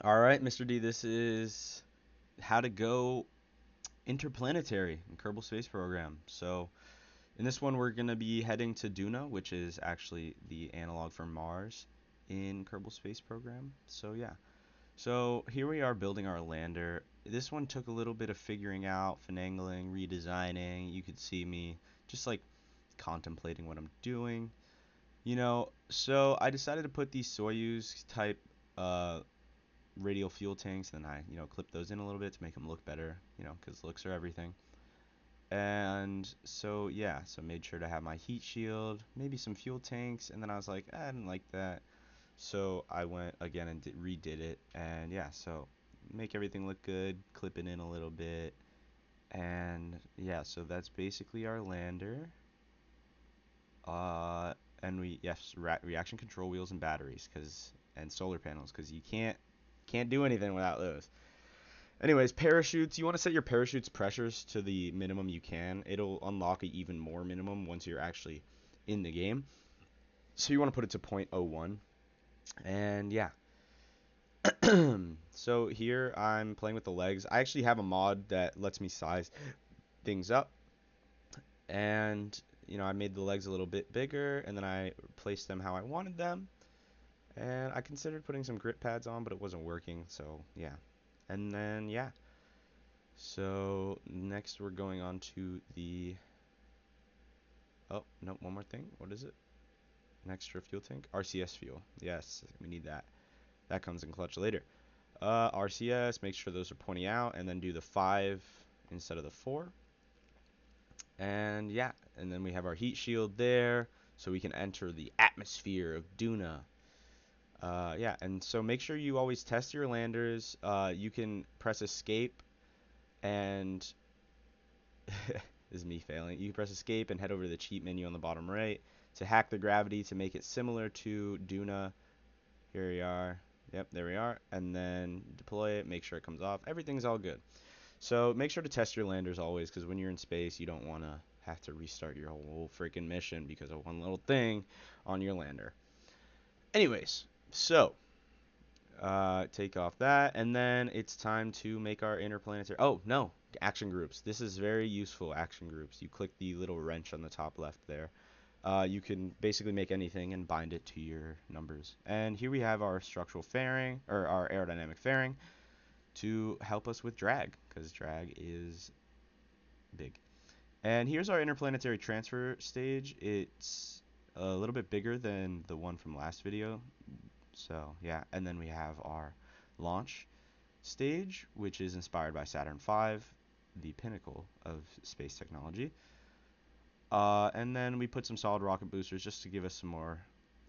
All right, Mr. D, this is how to go interplanetary in Kerbal Space Program. So, in this one, we're going to be heading to Duna, which is actually the analog for Mars in Kerbal Space Program. So, yeah. So, here we are building our lander. This one took a little bit of figuring out, finagling, redesigning. You could see me just like contemplating what I'm doing. So I decided to put these Soyuz type uh, radial fuel tanks, and then I clip those in a little bit to make them look better, because looks are everything. And so yeah, so made sure to have my heat shield, maybe some fuel tanks, and then I was like, I didn't like that, so I went again and redid it, and yeah, so make everything look good, clip it in a little bit, and yeah, so that's basically our lander. Uh, and we yes, reaction control wheels and batteries, cause and solar panels, cause you can't do anything without those. Anyways, parachutes. You want to set your parachutes pressures to the minimum you can. It'll unlock an even more minimum once you're actually in the game. So you want to put it to 0.01. And yeah. So here I'm playing with the legs. I actually have a mod that lets me size things up. And I made the legs a little bit bigger, and then I placed them how I wanted them. And I considered putting some grip pads on, but it wasn't working. So yeah. And then yeah. So next we're going on to the oh no, one more thing. What is it? An extra fuel tank? RCS fuel. Yes, we need that. That comes in clutch later. RCS, make sure those are pointing out, and then do the 5 instead of the 4. And yeah, and then we have our heat shield there, so we can enter the atmosphere of Duna. Yeah, and so make sure you always test your landers. You can press escape and this is me failing. You can press escape and head over to the cheat menu on the bottom right to hack the gravity to make it similar to Duna. Here we are. Yep, there we are. And then deploy it, make sure it comes off. Everything's all good. So make sure to test your landers always, because when you're in space, you don't want to have to restart your whole freaking mission because of one little thing on your lander. Anyways, so take off that, and then it's time to make our interplanetary. Oh no, action groups. This is very useful. Action groups. You click the little wrench on the top left there. You can basically make anything and bind it to your numbers. And here we have our structural fairing, or our aerodynamic fairing, to help us with drag, because drag is big. And here's our interplanetary transfer stage. It's a little bit bigger than the one from last video. So yeah, and then we have our launch stage, which is inspired by Saturn V, the pinnacle of space technology. And then we put some solid rocket boosters just to give us some more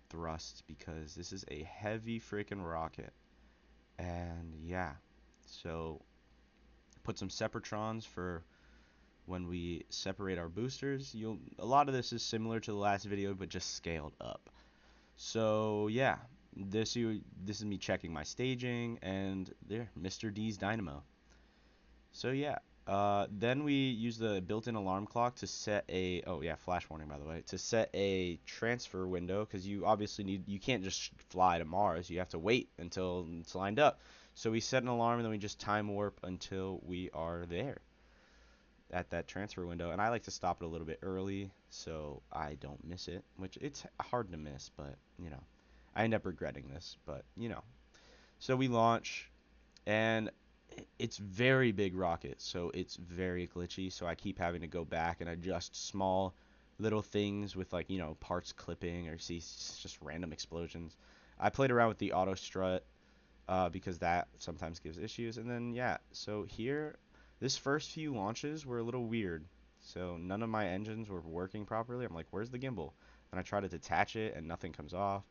thrust, because this is a heavy freaking rocket. And yeah, so put some separatrons for when we separate our boosters. A lot of this is similar to the last video, but just scaled up. So yeah, this is me checking my staging, and there, Mr. D's Dynamo. So yeah, then we use the built-in alarm clock to set a, oh yeah, flash warning by the way, to set a transfer window, because you can't just fly to Mars. You have to wait until it's lined up. So we set an alarm, and then we just time warp until we are there at that transfer window. And I like to stop it a little bit early so I don't miss it, which it's hard to miss, but I end up regretting this, but So we launch, and it's very big rocket, so it's very glitchy. So I keep having to go back and adjust small little things with, like, parts clipping, or see just random explosions. I played around with the auto strut because that sometimes gives issues. And then yeah, so here, this first few launches were a little weird. So none of my engines were working properly. I'm like, where's the gimbal? And I try to detach it, and nothing comes off.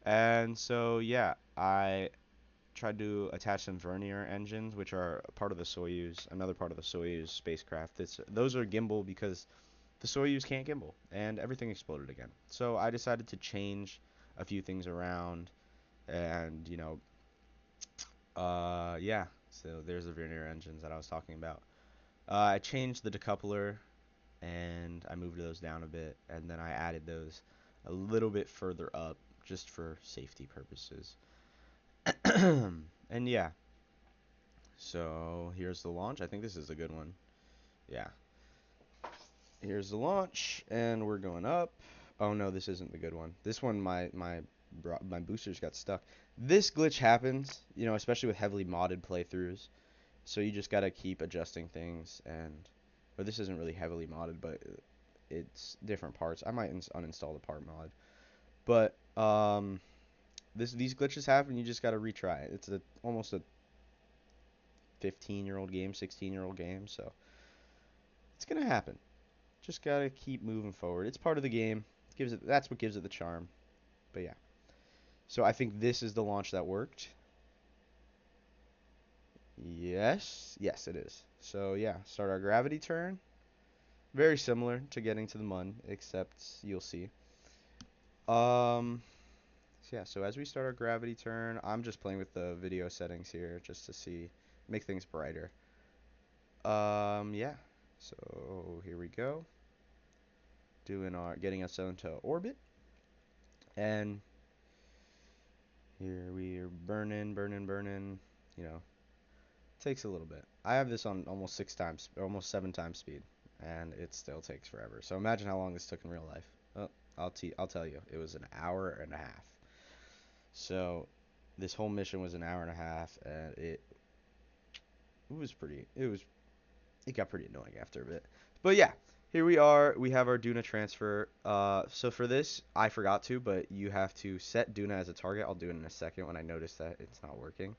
And so yeah, I tried to attach some vernier engines, which are part of the Soyuz, another part of the Soyuz spacecraft. Those are gimbal because the Soyuz can't gimbal, and everything exploded again. So I decided to change a few things around, and yeah. So there's the vernier engines that I was talking about. I changed the decoupler, and I moved those down a bit, and then I added those a little bit further up just for safety purposes. And yeah, so here's the launch. I think this is a good one. Yeah. Here's the launch, and we're going up. Oh no, this isn't the good one. This one, my boosters got stuck. This glitch happens, especially with heavily modded playthroughs. So you just gotta keep adjusting things, and or this isn't really heavily modded, but it's different parts. I might uninstall the part mod, but these glitches happen. You just gotta retry it. It's almost a 15-year-old game, 16-year-old game, so it's gonna happen. Just gotta keep moving forward. It's part of the game. That's what gives it the charm. But yeah. So I think this is the launch that worked. Yes, it is. So yeah, start our gravity turn. Very similar to getting to the mun, except you'll see. Um, so yeah, so as we start our gravity turn, I'm just playing with the video settings here just to make things brighter. Yeah. So here we go. Getting us into orbit, and here we are burning. You know, takes a little bit. I have this on almost 6 times, or almost 7 times speed, and it still takes forever. So imagine how long this took in real life. Oh, I'll tell you, it was an hour and a half. So this whole mission was an hour and a half, and it got pretty annoying after a bit. But yeah, here we are. We have our Duna transfer. So for this, I forgot to, but you have to set Duna as a target. I'll do it in a second when I notice that it's not working.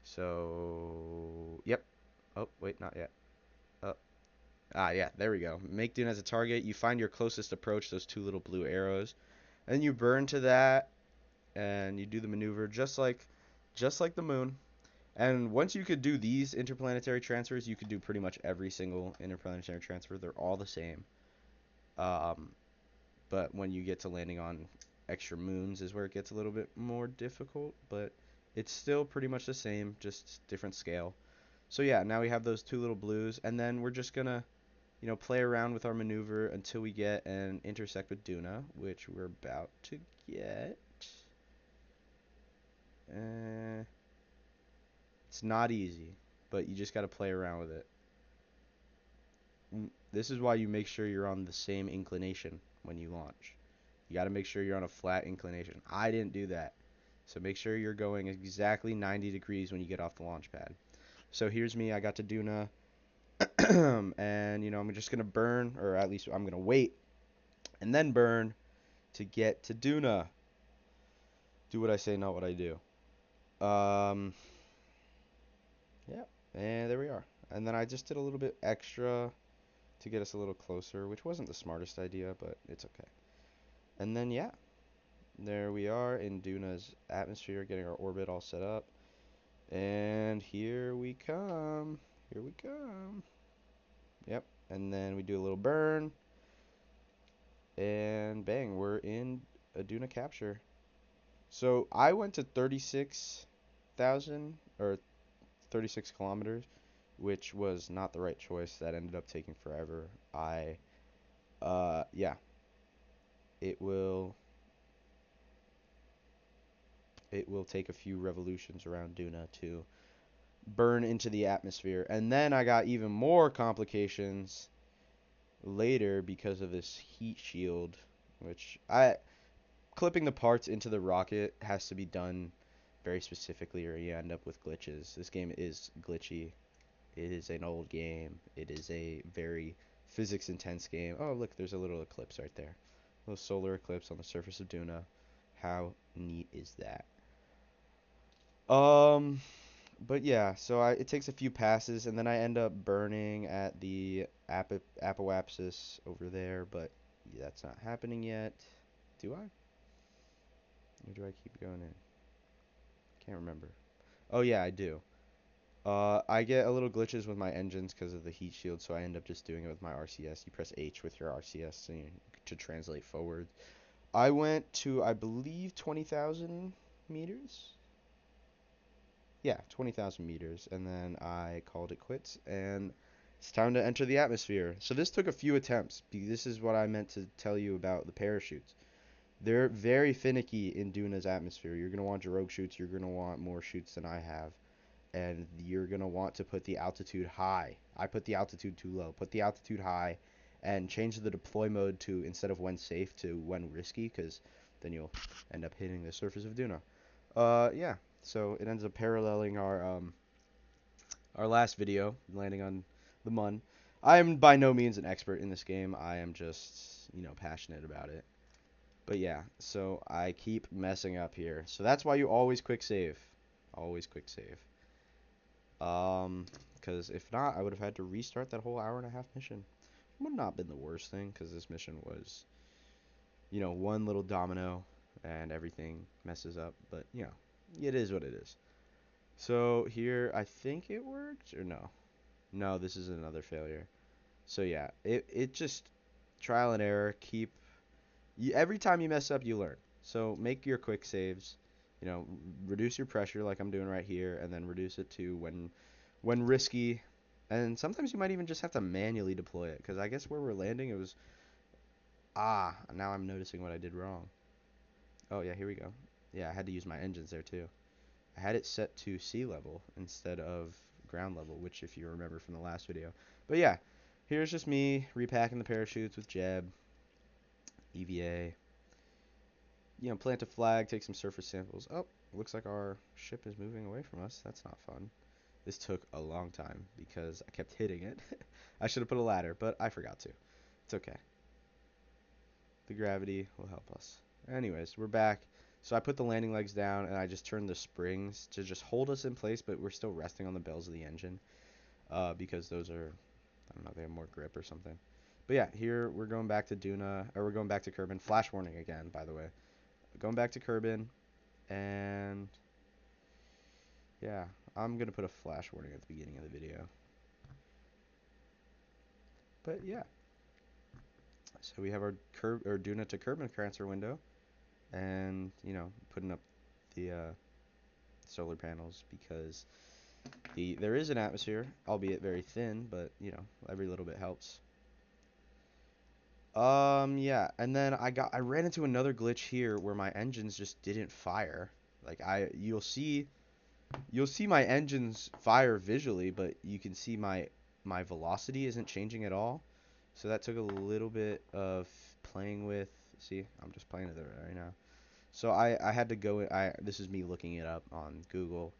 So, yep. Oh, wait, not yet. Uh, yeah, there we go. Make Dune as a target. You find your closest approach, those two little blue arrows, and you burn to that, and you do the maneuver just like the moon. And once you could do these interplanetary transfers, you could do pretty much every single interplanetary transfer. They're all the same. Um, but when you get to landing on extra moons is where it gets a little bit more difficult, but it's still pretty much the same, just different scale. So yeah, now we have those two little blues, and then we're just gonna, play around with our maneuver until we get and intersect with Duna, which we're about to get. Uh, it's not easy, but you just gotta play around with it. This is why you make sure you're on the same inclination when you launch. You gotta make sure you're on a flat inclination. I didn't do that. So make sure you're going exactly 90 degrees when you get off the launch pad. So here's me. I got to Duna. And, I'm just going to burn, or at least I'm going to wait and then burn to get to Duna. Do what I say, not what I do. Um, yeah, and there we are. And then I just did a little bit extra to get us a little closer, which wasn't the smartest idea, but it's okay. And then, yeah, there we are in Duna's atmosphere, getting our orbit all set up. And here we come. Here we come. Yep. And then we do a little burn. And bang, we're in a Duna capture. So I went to 36,000 or 36 kilometers, which was not the right choice. That ended up taking forever. Yeah, it will it will take a few revolutions around Duna to burn into the atmosphere. And then I got even more complications later because of this heat shield, which clipping the parts into the rocket has to be done very specifically or you end up with glitches. This game is glitchy. It is an old game. It is a very physics intense game. Oh, look, there's a little eclipse right there. A little solar eclipse on the surface of Duna. How neat is that? Um, but yeah, so it takes a few passes and then I end up burning at the apoapsis over there, but that's not happening yet. Do I? Or do I keep going in? Can't remember. Oh yeah, I do. I get a little glitches with my engines because of the heat shield, so I end up just doing it with my RCS. You press H with your RCS to translate forward. I went to, I believe, 20,000 meters. Yeah, 20,000 meters, and then I called it quits, and it's time to enter the atmosphere. So this took a few attempts. This is what I meant to tell you about the parachutes. They're very finicky in Duna's atmosphere. You're going to want your rogue shoots. You're going to want more shoots than I have. And you're going to want to put the altitude high. I put the altitude too low. Put the altitude high and change the deploy mode to, instead of when safe, to when risky, because then you'll end up hitting the surface of Duna. Yeah. So it ends up paralleling our last video, landing on the Mun. I am by no means an expert in this game. I am just, passionate about it. But yeah, so I keep messing up here. So that's why you always quick save. Always quick save. Because if not, I would have had to restart that whole hour and a half mission. It would not have been the worst thing, because this mission was, one little domino and everything messes up. But, it is what it is. So here, I think it worked, or no? No, this is another failure. So yeah, it just trial and error. Every time you mess up, you learn. So make your quick saves. Reduce your pressure like I'm doing right here, and then reduce it to when risky. And sometimes you might even just have to manually deploy it, because I guess where we're landing, it was now I'm noticing what I did wrong. Oh yeah, here we go. Yeah, I had to use my engines there too. I had it set to sea level instead of ground level, which if you remember from the last video. But yeah, here's just me repacking the parachutes with Jeb, EVA. Plant a flag, take some surface samples. Oh, looks like our ship is moving away from us. That's not fun. This took a long time because I kept hitting it. I should have put a ladder, but I forgot to. It's okay. The gravity will help us. Anyways, we're back. So I put the landing legs down and I just turned the springs to just hold us in place, but we're still resting on the bells of the engine because those are, I don't know, they have more grip or something. But yeah, here we're going back to Duna, or we're going back to Kerbin. Flash warning again, by the way. Going back to Kerbin, and yeah, I'm going to put a flash warning at the beginning of the video. But yeah, so we have our Duna to Kerbin transfer window, and putting up the solar panels because there is an atmosphere, albeit very thin, but every little bit helps. Yeah, and then I ran into another glitch here where my engines just didn't fire. Like you'll see my engines fire visually, but you can see my velocity isn't changing at all. So that took a little bit of playing with. See, I'm just playing with it right now. So I had to go. This is me looking it up on Google,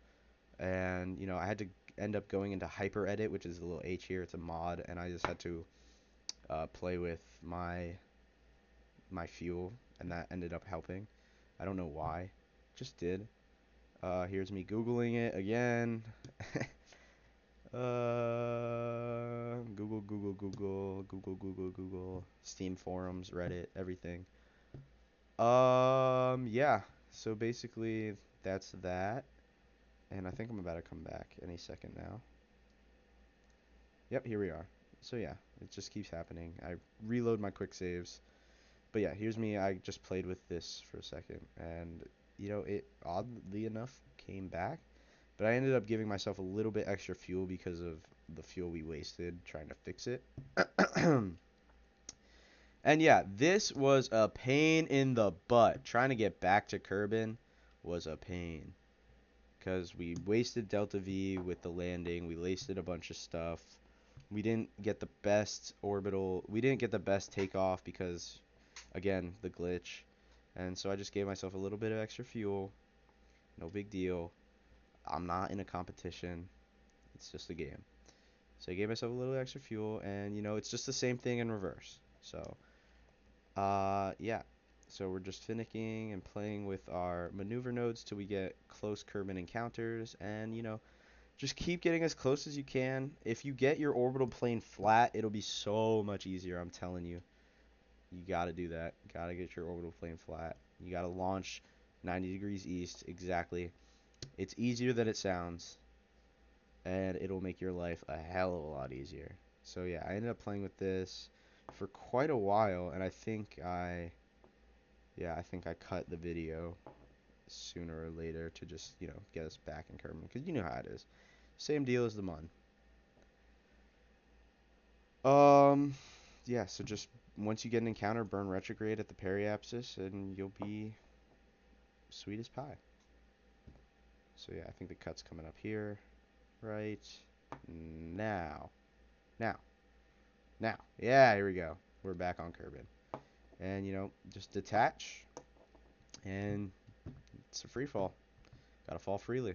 and I had to end up going into Hyper Edit, which is the little H here. It's a mod, and I just had to play with my fuel, and that ended up helping. I don't know why, just did. Here's me Googling it again. Google, Steam forums, Reddit, everything. Yeah. So basically, that's that. And I think I'm about to come back any second now. Yep, here we are. So yeah, it just keeps happening. I reload my quick saves. But yeah, here's me. I just played with this for a second, and it oddly enough came back. But I ended up giving myself a little bit extra fuel because of the fuel we wasted trying to fix it. And yeah, this was a pain in the butt. Trying to get back to Kerbin was a pain. Because we wasted Delta V with the landing. We wasted a bunch of stuff. We didn't get the best orbital. We didn't get the best takeoff because, again, the glitch. And so I just gave myself a little bit of extra fuel. No big deal. I'm not in a competition. It's just a game. So I gave myself a little extra fuel, and it's just the same thing in reverse. So, yeah. So we're just finicking and playing with our maneuver nodes till we get close Kerbin encounters, and just keep getting as close as you can. If you get your orbital plane flat, it'll be so much easier. I'm telling you. You gotta do that. Gotta get your orbital plane flat. You gotta launch 90 degrees east exactly. It's easier than it sounds, and it'll make your life a hell of a lot easier. So yeah, I ended up playing with this for quite a while, and I think I cut the video sooner or later to just, get us back in Kerman, because you know how it is. Same deal as the Mun. Um, yeah, so just once you get an encounter, burn retrograde at the periapsis, and you'll be sweet as pie. So yeah, I think the cut's coming up here, right now, now, now. Yeah, here we go. We're back on Kerbin, and just detach, and it's a free fall. Gotta fall freely.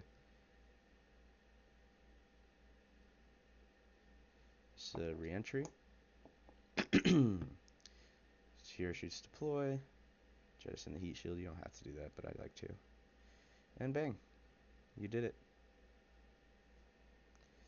So re-entry. Here shoots deploy. Jettison the heat shield. You don't have to do that, but I like to. And bang, you did it.